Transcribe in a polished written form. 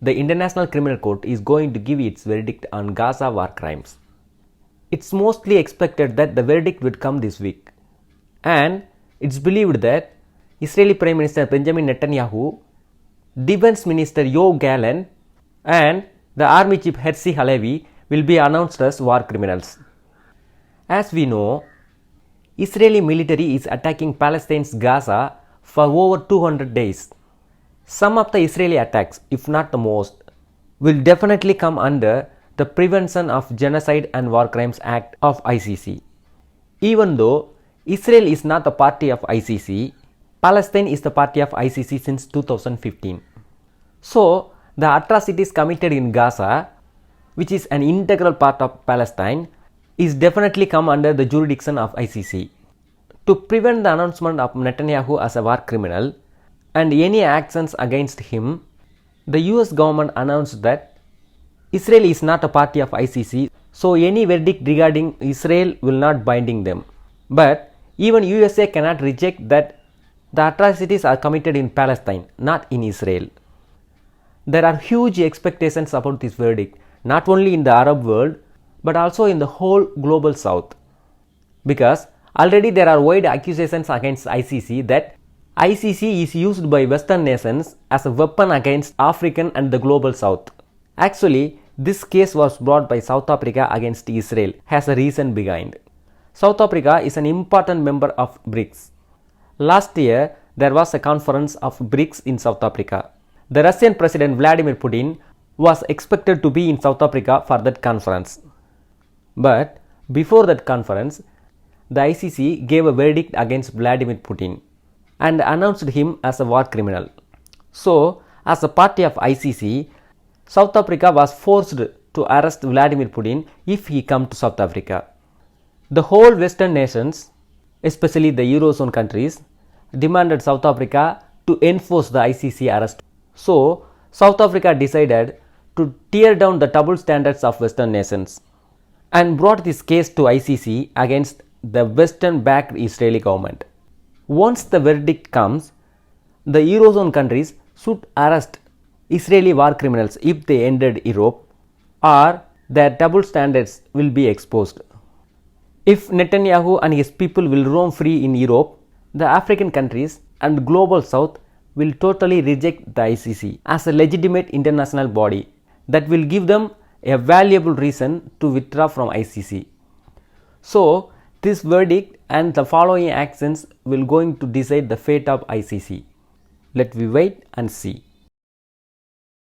the International Criminal Court is going to give its verdict on Gaza war crimes. It's mostly expected that the verdict would come this week, and it's believed that Israeli Prime Minister Benjamin Netanyahu, Defense Minister Yoav Gallant, and the Army Chief Herzi Halevi will be announced as war criminals. As we know, Israeli military is attacking Palestine's Gaza for over 200 days. Some of the Israeli attacks, if not the most, will definitely come under the Prevention of Genocide and War Crimes Act of ICC. Even though Israel is not the party of ICC, Palestine is the party of ICC since 2015. So, the atrocities committed in Gaza, which is an integral part of Palestine, is definitely come under the jurisdiction of ICC. To prevent the announcement of Netanyahu as a war criminal and any actions against him, the US government announced that Israel is not a party of ICC, so any verdict regarding Israel will not binding them. But even USA cannot reject that the atrocities are committed in Palestine, not in Israel. There are huge expectations about this verdict, not only in the Arab world, but also in the whole global south. Because already there are wide accusations against ICC that ICC is used by Western nations as a weapon against African and the global south. Actually, this case was brought by South Africa against Israel, has a reason behind. South Africa is an important member of BRICS. Last year, there was a conference of BRICS in South Africa. The Russian President Vladimir Putin was expected to be in South Africa for that conference. But before that conference, the ICC gave a verdict against Vladimir Putin and announced him as a war criminal. So, as a party of ICC, South Africa was forced to arrest Vladimir Putin if he come to South Africa. The whole Western nations, especially the Eurozone countries, demanded South Africa to enforce the ICC arrest. So, South Africa decided to tear down the double standards of Western nations and brought this case to ICC against the Western-backed Israeli government. Once the verdict comes, the Eurozone countries should arrest Israeli war criminals if they entered Europe, or their double standards will be exposed. If Netanyahu and his people will roam free in Europe, the African countries and global south will totally reject the ICC as a legitimate international body that will give them a valuable reason to withdraw from ICC. So, this verdict and the following actions will going to decide the fate of ICC. Let we wait and see.